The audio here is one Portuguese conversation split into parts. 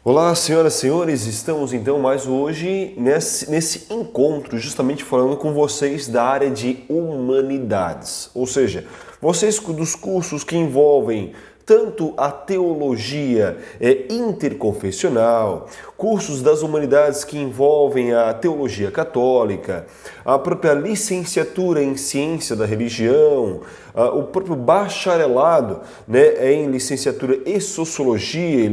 Olá, senhoras e senhores, estamos então mais hoje nesse encontro, justamente falando com vocês da área de humanidades, ou seja, vocês dos cursos que envolvem tanto a teologia interconfessional, cursos das humanidades que envolvem a teologia católica, a própria licenciatura em ciência da religião, o próprio bacharelado em licenciatura e sociologia,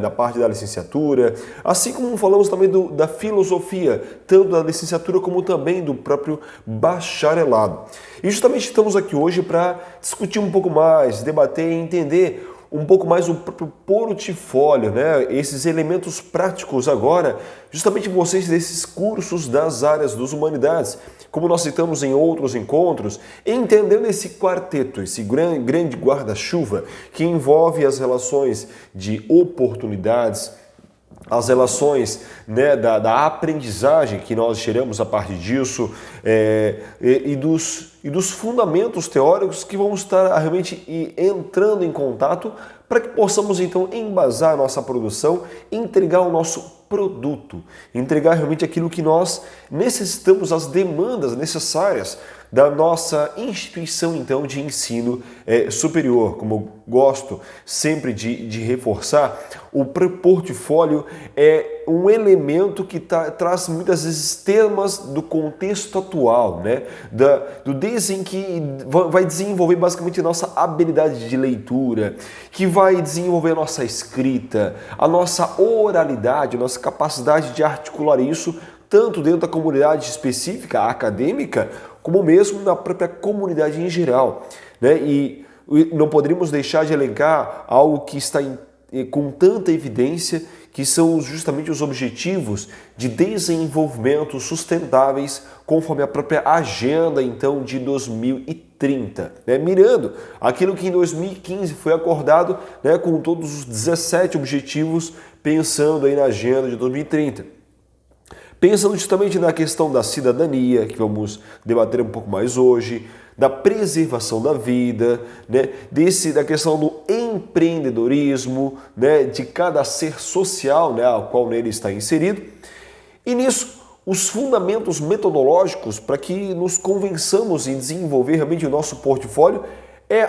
na parte da licenciatura, assim como falamos também da filosofia, tanto da licenciatura como também do próprio bacharelado. E justamente estamos aqui hoje para discutir um pouco mais, debater e entender um pouco mais o próprio portfólio, esses elementos práticos agora, justamente vocês desses cursos das áreas das humanidades, como nós citamos em outros encontros, entendendo esse quarteto, esse grande guarda-chuva que envolve as relações de oportunidades, as relações da aprendizagem que nós tiramos a partir disso e dos fundamentos teóricos que vamos estar realmente entrando em contato para que possamos então embasar a nossa produção, entregar o nosso produto, entregar realmente aquilo que nós necessitamos, as demandas necessárias da nossa instituição então de ensino superior. Como eu gosto sempre de reforçar, o portfólio é um elemento que traz muitas vezes temas do contexto atual, do que vai desenvolver basicamente a nossa habilidade de leitura, que vai desenvolver a nossa escrita, a nossa oralidade, a nossa capacidade de articular isso tanto dentro da comunidade específica, acadêmica, como mesmo na própria comunidade em geral. E não poderíamos deixar de elencar algo que está com tanta evidência, que são justamente os objetivos de desenvolvimento sustentáveis, conforme a própria agenda então de 2030, mirando aquilo que em 2015 foi acordado, com todos os 17 objetivos, pensando aí na agenda de 2030. Pensando justamente na questão da cidadania, que vamos debater um pouco mais hoje, da preservação da vida, da questão do empreendedorismo, de cada ser social, ao qual nele está inserido. E nisso, os fundamentos metodológicos para que nos convençamos em desenvolver realmente o nosso portfólio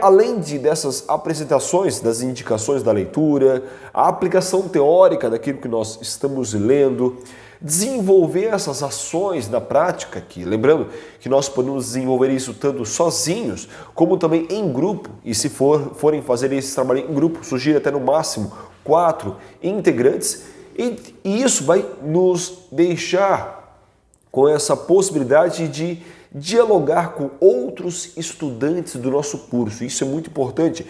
além dessas apresentações, das indicações da leitura, a aplicação teórica daquilo que nós estamos lendo, desenvolver essas ações na prática, lembrando que nós podemos desenvolver isso tanto sozinhos, como também em grupo, e se forem fazer esse trabalho em grupo, sugiro até no máximo 4 integrantes, e isso vai nos deixar com essa possibilidade de dialogar com outros estudantes do nosso curso. Isso é muito importante,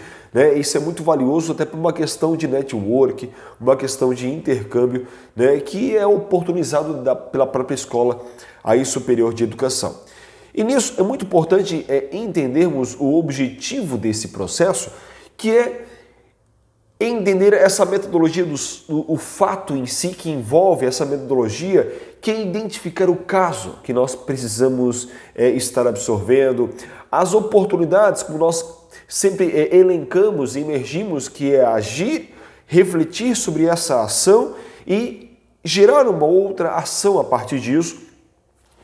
Isso é muito valioso até por uma questão de network, uma questão de intercâmbio, que é oportunizado pela própria escola aí superior de educação. E nisso é muito importante entendermos o objetivo desse processo, que é entender essa metodologia, o fato em si que envolve essa metodologia, que é identificar o caso que nós precisamos estar absorvendo, as oportunidades, como nós sempre elencamos e emergimos, que é agir, refletir sobre essa ação e gerar uma outra ação a partir disso,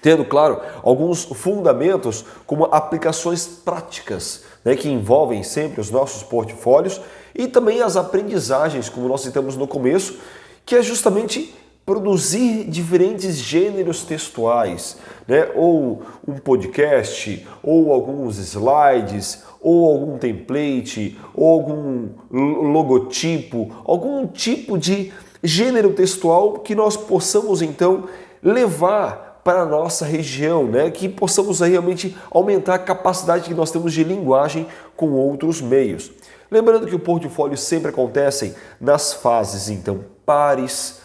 tendo, claro, alguns fundamentos como aplicações práticas, que envolvem sempre os nossos portfólios e também as aprendizagens, como nós citamos no começo, que é justamente produzir diferentes gêneros textuais, ou um podcast, ou alguns slides, ou algum template, ou algum logotipo, algum tipo de gênero textual que nós possamos então levar para a nossa região, que possamos aí realmente aumentar a capacidade que nós temos de linguagem com outros meios. Lembrando que o portfólio sempre acontece nas fases então pares,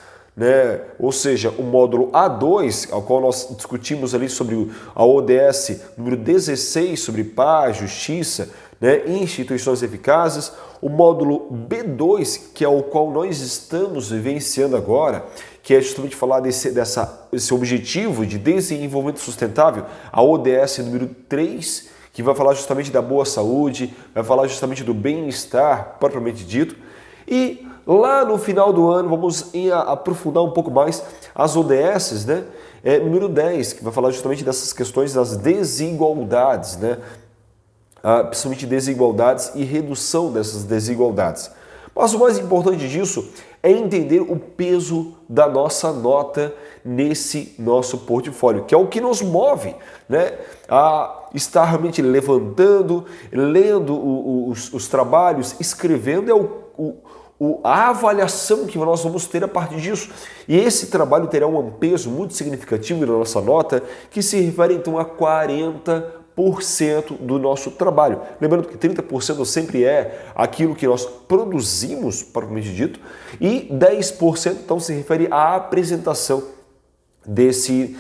ou seja, o módulo A2, ao qual nós discutimos ali sobre a ODS número 16, sobre paz, justiça, e instituições eficazes, o módulo B2, que é o qual nós estamos vivenciando agora, que é justamente falar desse objetivo de desenvolvimento sustentável, a ODS número 3, que vai falar justamente da boa saúde, vai falar justamente do bem-estar propriamente dito, e lá no final do ano, vamos aprofundar um pouco mais as ODSs, né? Número 10, que vai falar justamente dessas questões das desigualdades, né? Principalmente desigualdades e redução dessas desigualdades. Mas o mais importante disso é entender o peso da nossa nota nesse nosso portfólio, que é o que nos move, né, a estar realmente levantando, lendo os trabalhos, escrevendo, a avaliação que nós vamos ter a partir disso. E esse trabalho terá um peso muito significativo na nossa nota, que se refere então a 40% do nosso trabalho. Lembrando que 30% sempre é aquilo que nós produzimos, propriamente dito, e 10% então se refere à apresentação desse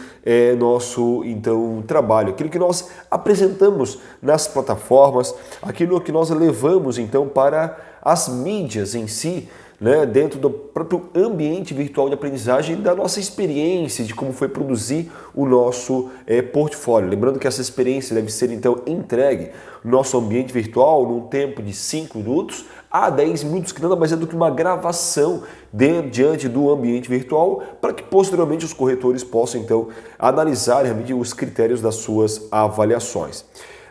nosso então trabalho, aquilo que nós apresentamos nas plataformas, aquilo que nós levamos então para as mídias em si, né, dentro do próprio ambiente virtual de aprendizagem, da nossa experiência, de como foi produzir o nosso portfólio. Lembrando que essa experiência deve ser então entregue no nosso ambiente virtual num tempo de 5 minutos a 10 minutos, que nada mais é do que uma gravação diante do ambiente virtual, para que posteriormente os corretores possam então analisar realmente os critérios das suas avaliações.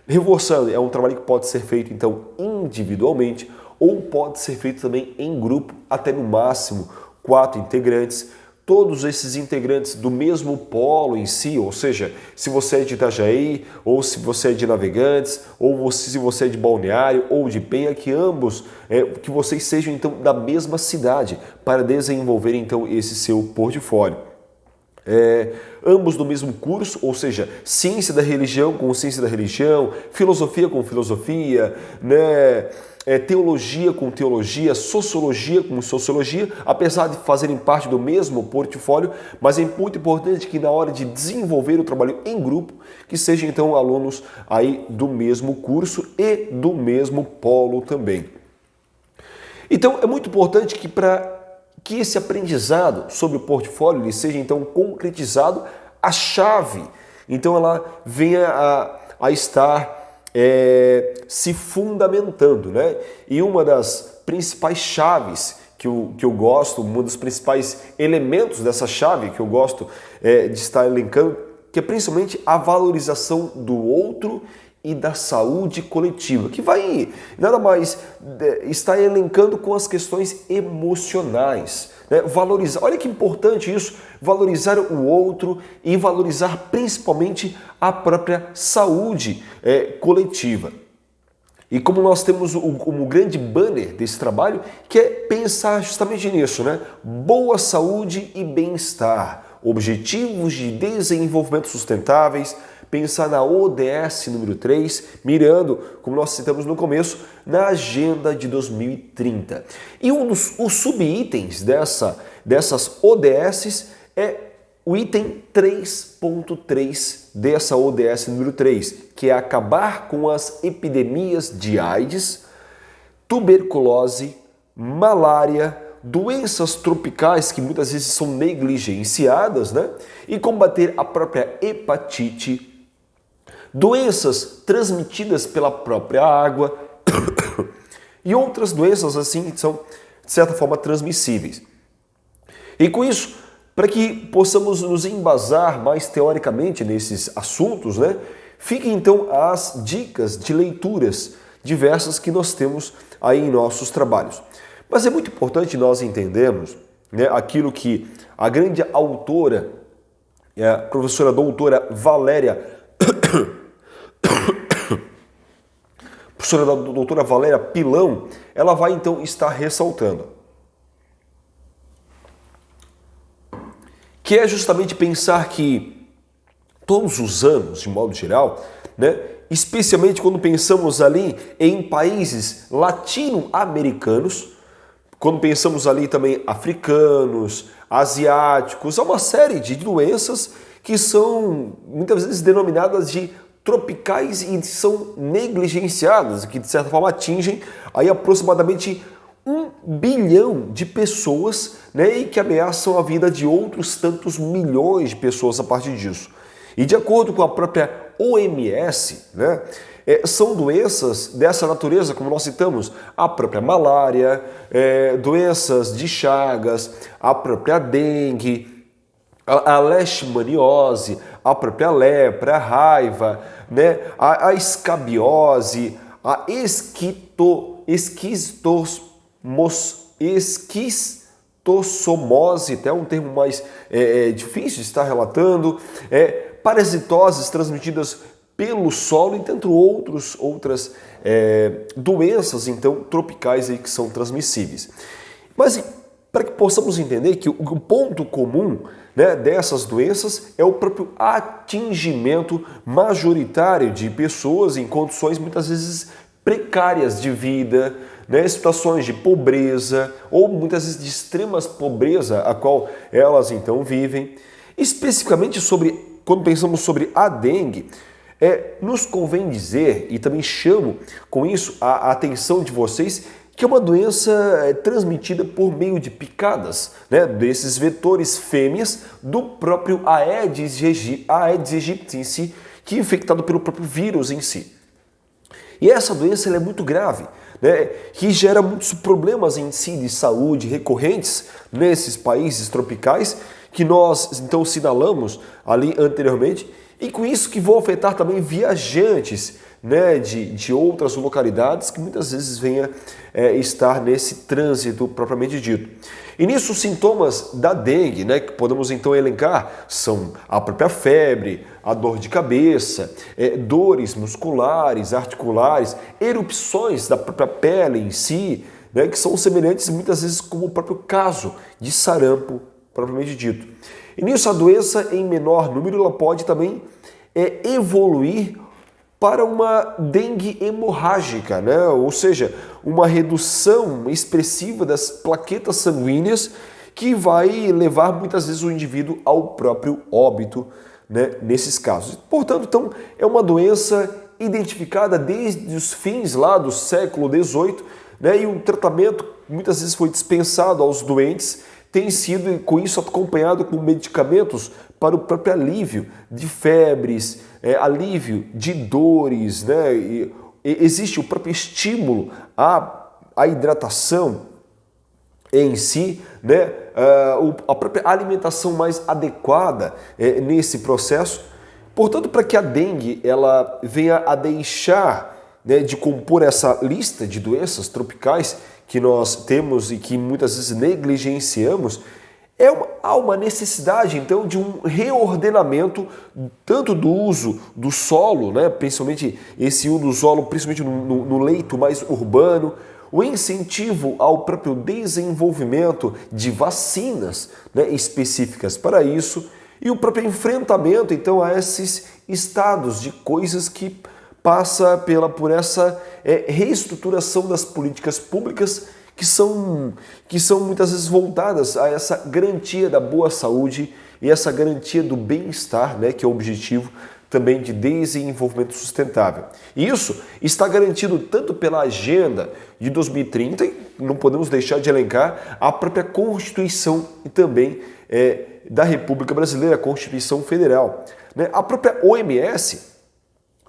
Reforçando, é um trabalho que pode ser feito então individualmente, ou pode ser feito também em grupo, até no máximo 4 integrantes, todos esses integrantes do mesmo polo em si, ou seja, se você é de Itajaí, ou se você é de Navegantes, ou se você é de Balneário, ou de Penha, que ambos, que vocês sejam então da mesma cidade, para desenvolver então esse seu portfólio. Ambos do mesmo curso, ou seja, ciência da religião com ciência da religião, filosofia com filosofia, né? Teologia com teologia, sociologia com sociologia, apesar de fazerem parte do mesmo portfólio, mas é muito importante que na hora de desenvolver o trabalho em grupo, que sejam então alunos aí do mesmo curso e do mesmo polo também. Então é muito importante que que esse aprendizado sobre o portfólio ele seja então concretizado, a chave, então ela venha a estar se fundamentando, né? E uma das principais chaves que eu gosto, um dos principais elementos dessa chave que eu gosto de estar elencando, que é principalmente a valorização do outro e da saúde coletiva, que vai nada mais estar elencando com as questões emocionais, né? Valorizar, olha que importante isso, valorizar o outro e valorizar principalmente a própria saúde coletiva. E como nós temos como grande banner desse trabalho, que é pensar justamente nisso, né? Boa saúde e bem-estar, objetivos de desenvolvimento sustentáveis, pensar na ODS número 3, mirando, como nós citamos no começo, na Agenda de 2030. E os subitens dessas ODSs é o item 3.3 dessa ODS número 3, que é acabar com as epidemias de AIDS, tuberculose, malária, doenças tropicais que muitas vezes são negligenciadas, né? E combater a própria hepatite, doenças transmitidas pela própria água e outras doenças assim que são, de certa forma, transmissíveis. E com isso, para que possamos nos embasar mais teoricamente nesses assuntos, né, fiquem então as dicas de leituras diversas que nós temos aí em nossos trabalhos. Mas é muito importante nós entendermos, né, aquilo que a grande autora, a professora doutora doutora Valéria Pilão, ela vai então estar ressaltando, que é justamente pensar que todos os anos, de modo geral, né, especialmente quando pensamos ali em países latino-americanos, quando pensamos ali também africanos, asiáticos, há uma série de doenças que são muitas vezes denominadas de tropicais e são negligenciadas, que de certa forma atingem aí aproximadamente 1 bilhão de pessoas, né, e que ameaçam a vida de outros tantos milhões de pessoas a partir disso. E de acordo com a própria OMS, né, são doenças dessa natureza, como nós citamos, a própria malária, doenças de Chagas, a própria dengue, a leishmaniose, a própria lepra, a raiva, né? A escabiose, a esquistossomose, até um termo mais difícil de estar relatando, parasitoses transmitidas pelo solo, entre outras doenças então tropicais aí que são transmissíveis. Mas para que possamos entender que o ponto comum, né, dessas doenças é o próprio atingimento majoritário de pessoas em condições muitas vezes precárias de vida, né, situações de pobreza ou muitas vezes de extrema pobreza a qual elas então vivem. Especificamente quando pensamos sobre a dengue, nos convém dizer, e também chamo com isso a atenção de vocês, que é uma doença transmitida por meio de picadas, né, desses vetores fêmeas do próprio Aedes aegypti em si, que é infectado pelo próprio vírus em si. E essa doença ela é muito grave, né, que gera muitos problemas em si de saúde recorrentes nesses países tropicais, que nós então sinalamos ali anteriormente, e com isso que vão afetar também viajantes, né, de outras localidades que muitas vezes venha estar nesse trânsito propriamente dito. E nisso os sintomas da dengue, né, que podemos então elencar, são a própria febre, a dor de cabeça, dores musculares, articulares, erupções da própria pele em si, né, que são semelhantes muitas vezes como o próprio caso de sarampo propriamente dito. E nisso a doença em menor número ela pode também evoluir para uma dengue hemorrágica, né? Ou seja, uma redução expressiva das plaquetas sanguíneas que vai levar muitas vezes o indivíduo ao próprio óbito, né, nesses casos. Portanto, então, é uma doença identificada desde os fins lá do século XVIII, né, e um tratamento muitas vezes foi dispensado aos doentes, tem sido com isso acompanhado com medicamentos para o próprio alívio de febres, alívio de dores, né? E existe o próprio estímulo à hidratação em si, né? A própria alimentação mais adequada nesse processo. Portanto, para que a dengue ela venha a deixar, né, de compor essa lista de doenças tropicais que nós temos e que muitas vezes negligenciamos, há uma necessidade, então, de um reordenamento tanto do uso do solo, né, principalmente esse uso do solo, principalmente no leito mais urbano, o incentivo ao próprio desenvolvimento de vacinas, né, específicas para isso, e o próprio enfrentamento, então, a esses estados de coisas que passa por essa reestruturação das políticas públicas que são muitas vezes voltadas a essa garantia da boa saúde e essa garantia do bem-estar, né, que é o objetivo também de desenvolvimento sustentável. E isso está garantido tanto pela Agenda de 2030, e não podemos deixar de elencar a própria Constituição e também da República Brasileira, a Constituição Federal, né? A própria OMS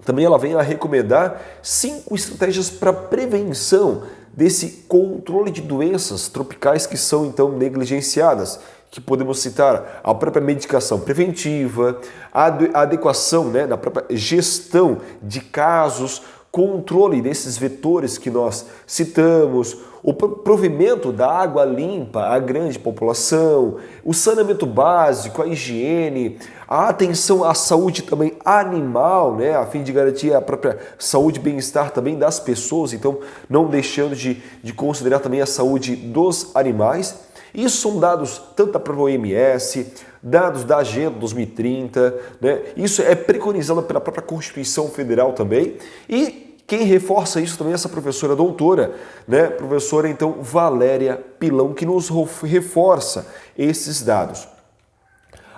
também ela vem a recomendar 5 estratégias para prevenção desse controle de doenças tropicais que são então negligenciadas, que podemos citar a própria medicação preventiva, a adequação, né, da própria gestão de casos, controle desses vetores que nós citamos, o provimento da água limpa à grande população, o saneamento básico, a higiene, a atenção à saúde também animal, né, a fim de garantir a própria saúde e bem-estar também das pessoas, então não deixando de considerar também a saúde dos animais. Isso são dados tanto da própria OMS, dados da Agenda 2030, né? Isso é preconizado pela própria Constituição Federal também, e quem reforça isso também é essa professora doutora, né? Professora então Valéria Pilão, que nos reforça esses dados.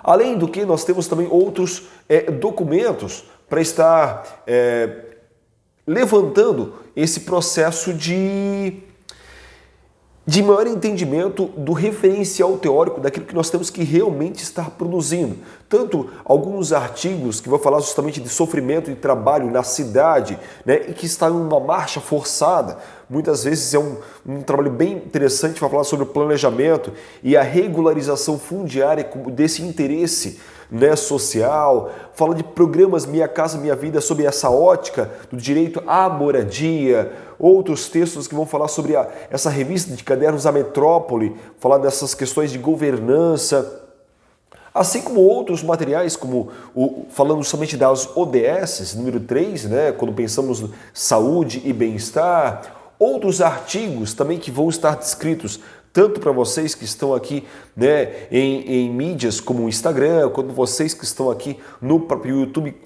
Além do que, nós temos também outros documentos para estar levantando esse processo de de maior entendimento do referencial teórico daquilo que nós temos que realmente estar produzindo. Tanto alguns artigos que vão falar justamente de sofrimento e trabalho na cidade, né, e que está em uma marcha forçada. Muitas vezes é um trabalho bem interessante para falar sobre o planejamento e a regularização fundiária desse interesse, né, social. Fala de programas Minha Casa Minha Vida sobre essa ótica do direito à moradia. Outros textos que vão falar sobre essa revista de cadernos A Metrópole, falar dessas questões de governança, assim como outros materiais, como falando somente das ODS, número 3, né, quando pensamos em saúde e bem-estar, outros artigos também que vão estar descritos tanto para vocês que estão aqui, né, em mídias como o Instagram, quanto vocês que estão aqui no próprio YouTube,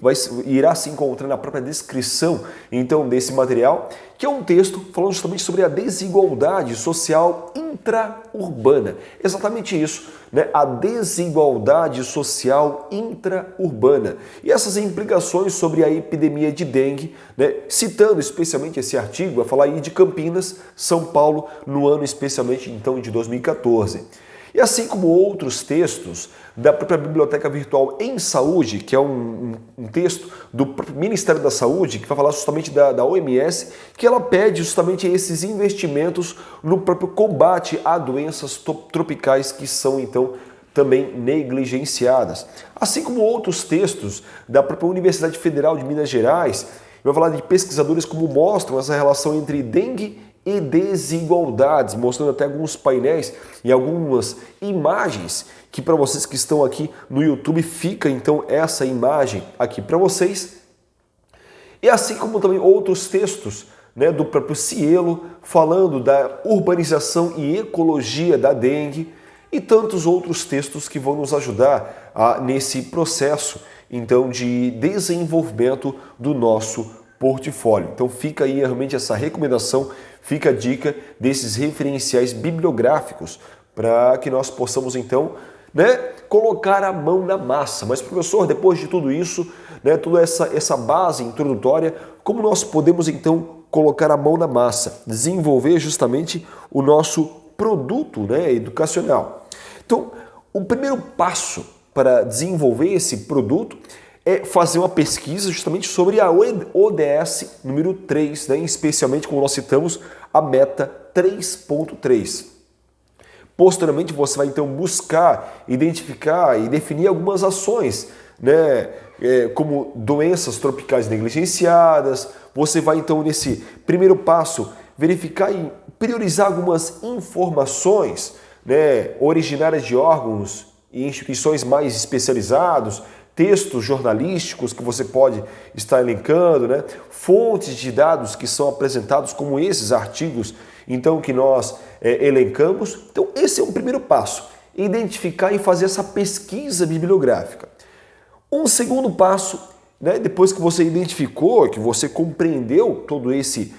irá se encontrar na própria descrição então desse material, que é um texto falando justamente sobre a desigualdade social intraurbana. Exatamente isso, né? A desigualdade social intraurbana. E essas implicações sobre a epidemia de dengue, né? Citando especialmente esse artigo, vai falar aí de Campinas, São Paulo, no ano especialmente então de 2014. E assim como outros textos da própria Biblioteca Virtual em Saúde, que é um texto do próprio Ministério da Saúde, que vai falar justamente da OMS, que ela pede justamente esses investimentos no próprio combate a doenças tropicais que são então também negligenciadas. Assim como outros textos da própria Universidade Federal de Minas Gerais, vai falar de pesquisadores como mostram essa relação entre dengue e desigualdades, mostrando até alguns painéis e algumas imagens que para vocês que estão aqui no YouTube fica então essa imagem aqui para vocês. E assim como também outros textos, né, do próprio Cielo falando da urbanização e ecologia da dengue e tantos outros textos que vão nos ajudar nesse processo então de desenvolvimento do nosso portfólio. Então fica aí realmente essa recomendação, fica a dica desses referenciais bibliográficos para que nós possamos então, né, colocar a mão na massa. Mas professor, depois de tudo isso, né, toda essa base introdutória, como nós podemos então colocar a mão na massa, desenvolver justamente o nosso produto, né, educacional? Então, o primeiro passo para desenvolver esse produto é fazer uma pesquisa justamente sobre a ODS número 3, né? Especialmente como nós citamos a meta 3.3. Posteriormente você vai então buscar, identificar e definir algumas ações, né? Como doenças tropicais negligenciadas. Você vai então nesse primeiro passo verificar e priorizar algumas informações, né, originárias de órgãos e instituições mais especializados, textos jornalísticos que você pode estar elencando, né? Fontes de dados que são apresentados como esses artigos então que nós elencamos. Então esse é um primeiro passo, identificar e fazer essa pesquisa bibliográfica. Um segundo passo, né, depois que você identificou, que você compreendeu todo esse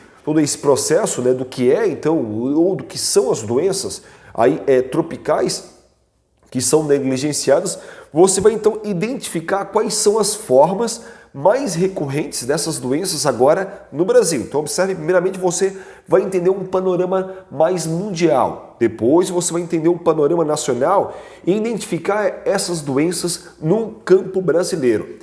processo, né, do que é então ou do que são as doenças aí tropicais que são negligenciadas, você vai então identificar quais são as formas mais recorrentes dessas doenças agora no Brasil. Então observe, primeiramente você vai entender um panorama mais mundial, depois você vai entender um panorama nacional e identificar essas doenças no campo brasileiro.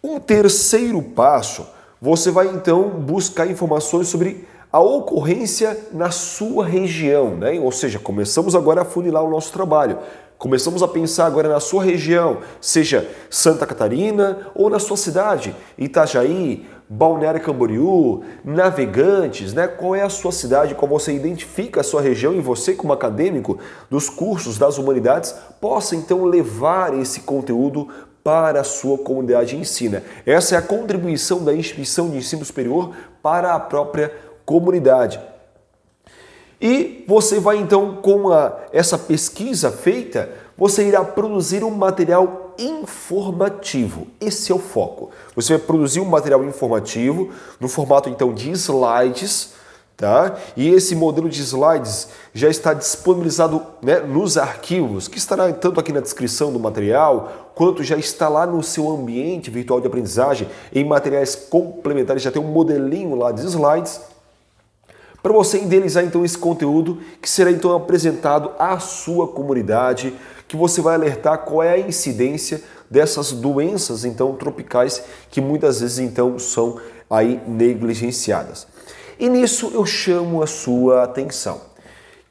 Um terceiro passo, você vai então buscar informações sobre a ocorrência na sua região, né? Ou seja, começamos agora a funilar o nosso trabalho. Começamos a pensar agora na sua região, seja Santa Catarina ou na sua cidade, Itajaí, Balneário Camboriú, Navegantes, né? Qual é a sua cidade, qual você identifica a sua região e você como acadêmico dos cursos das humanidades possa então levar esse conteúdo para a sua comunidade de ensino. Essa é a contribuição da instituição de ensino superior para a própria comunidade. E você vai então, com essa pesquisa feita, você irá produzir um material informativo. Esse é o foco. Você vai produzir um material informativo no formato então de slides, tá? E esse modelo de slides já está disponibilizado, né, nos arquivos, que estará tanto aqui na descrição do material, quanto já está lá no seu ambiente virtual de aprendizagem, em materiais complementares, já tem um modelinho lá de slides. para você idealizar então esse conteúdo que será então apresentado à sua comunidade, que você vai alertar qual é a incidência dessas doenças então tropicais que muitas vezes então são aí negligenciadas. E nisso eu chamo a sua atenção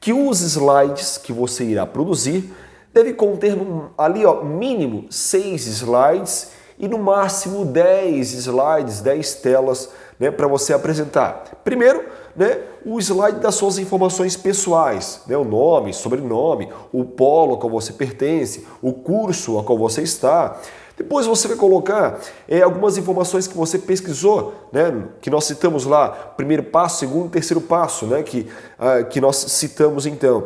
que os slides que você irá produzir deve conter ali mínimo 6 slides e no máximo 10 slides, 10 telas, né, para você apresentar. Primeiro, né, o slide das suas informações pessoais, né, o nome, sobrenome, o polo ao qual você pertence, o curso ao qual você está. Depois você vai colocar algumas informações que você pesquisou, né, que nós citamos lá, primeiro passo, segundo, terceiro passo, né, que nós citamos então.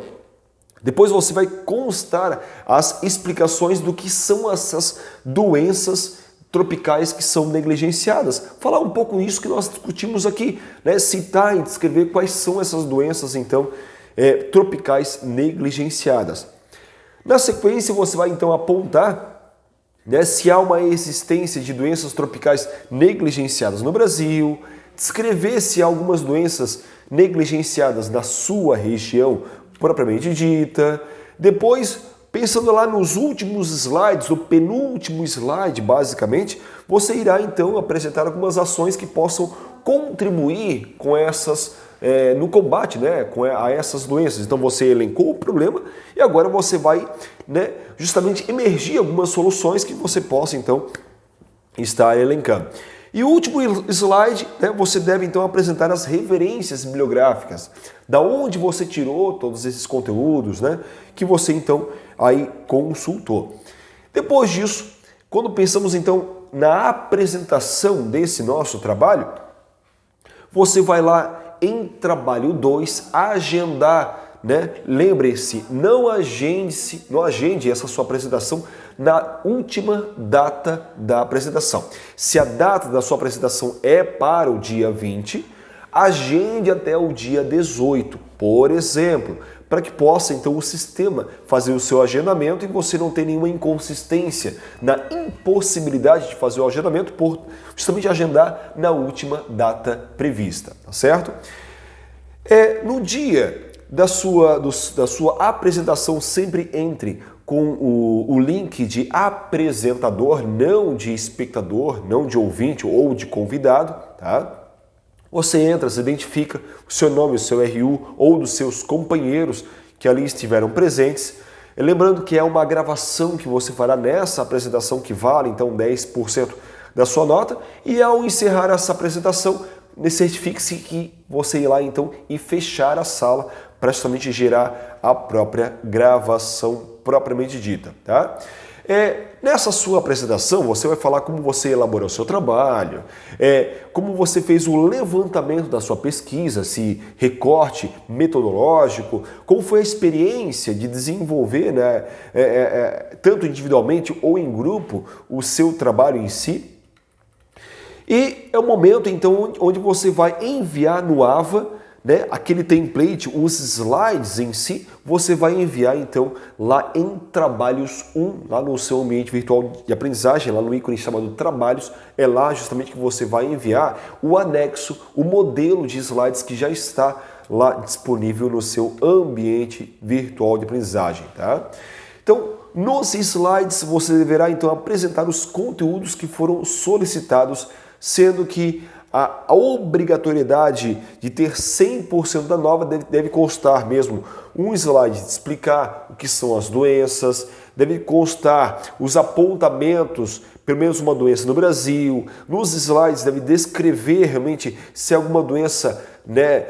Depois você vai constar as explicações do que são essas doenças tropicais que são negligenciadas. Falar um pouco isso que nós discutimos aqui, né, citar e descrever quais são essas doenças então tropicais negligenciadas. Na sequência você vai então apontar, né, se há uma existência de doenças tropicais negligenciadas no Brasil, descrever se há algumas doenças negligenciadas na sua região propriamente dita. Depois, pensando lá nos últimos slides, no penúltimo slide, basicamente, você irá então apresentar algumas ações que possam contribuir com essas no combate, né, a essas doenças. Então você elencou o problema e agora você vai, né, justamente emergir algumas soluções que você possa então estar elencando. E o último slide, né, você deve então apresentar as referências bibliográficas, da onde você tirou todos esses conteúdos, né, que você então aí consultou. Depois disso, quando pensamos então na apresentação desse nosso trabalho, você vai lá em trabalho 2, agendar, né? Lembre-se, não agende essa sua apresentação na última data da apresentação. Se a data da sua apresentação é para o dia 20, agende até o dia 18, por exemplo, para que possa então o sistema fazer o seu agendamento e você não ter nenhuma inconsistência na impossibilidade de fazer o agendamento por justamente agendar na última data prevista, tá certo? No dia da sua apresentação, sempre entre com o link de apresentador, não de espectador, não de ouvinte ou de convidado, tá? Você entra, se identifica o seu nome, o seu RU ou dos seus companheiros que ali estiveram presentes. Lembrando que é uma gravação que você fará nessa apresentação que vale então 10% da sua nota. E ao encerrar essa apresentação, certifique-se que você ir lá então e fechar a sala para justamente gerar a própria gravação propriamente dita, tá? Nessa sua apresentação, você vai falar como você elaborou o seu trabalho, como você fez o levantamento da sua pesquisa, se recorte metodológico, como foi a experiência de desenvolver, né, tanto individualmente ou em grupo, o seu trabalho em si. E é o momento, então, onde você vai enviar no AVA, né, aquele template, os slides em si, você vai enviar então lá em Trabalhos 1, lá no seu ambiente virtual de aprendizagem, lá no ícone chamado Trabalhos, é lá justamente que você vai enviar o anexo, o modelo de slides que já está lá disponível no seu ambiente virtual de aprendizagem, tá? Então, nos slides você deverá então apresentar os conteúdos que foram solicitados, sendo que a obrigatoriedade de ter 100% da nova deve constar mesmo um slide de explicar o que são as doenças, deve constar os apontamentos, pelo menos uma doença no Brasil. Nos slides deve descrever realmente se é alguma doença, né,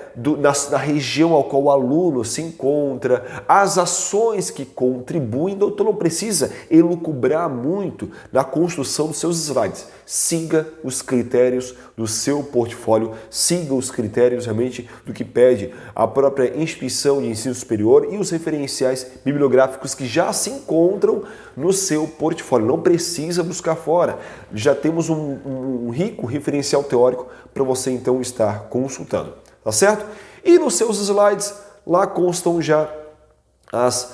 na região ao qual o aluno se encontra, as ações que contribuem, então não precisa elucubrar muito na construção dos seus slides. Siga os critérios do seu portfólio, siga os critérios realmente do que pede a própria instituição de ensino superior e os referenciais bibliográficos que já se encontram no seu portfólio. Não precisa buscar fora, já temos um rico referencial teórico para você então estar consultando, tá certo? E nos seus slides lá constam já as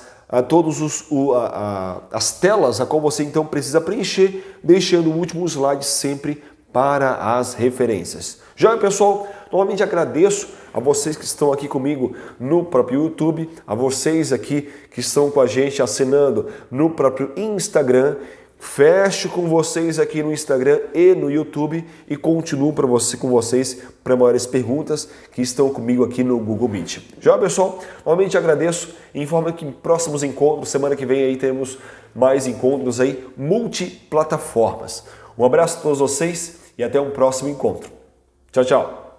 telas a qual você então precisa preencher, deixando o último slide sempre para as referências. Já, pessoal, novamente agradeço a vocês que estão aqui comigo no próprio YouTube, a vocês aqui que estão com a gente assinando no próprio Instagram. Fecho com vocês aqui no Instagram e no YouTube e continuo com vocês para maiores perguntas que estão comigo aqui no Google Meet. Já, pessoal, novamente agradeço e informo que em próximos encontros, semana que vem aí temos mais encontros aí multiplataformas. Um abraço a todos vocês e até um próximo encontro. Tchau, tchau.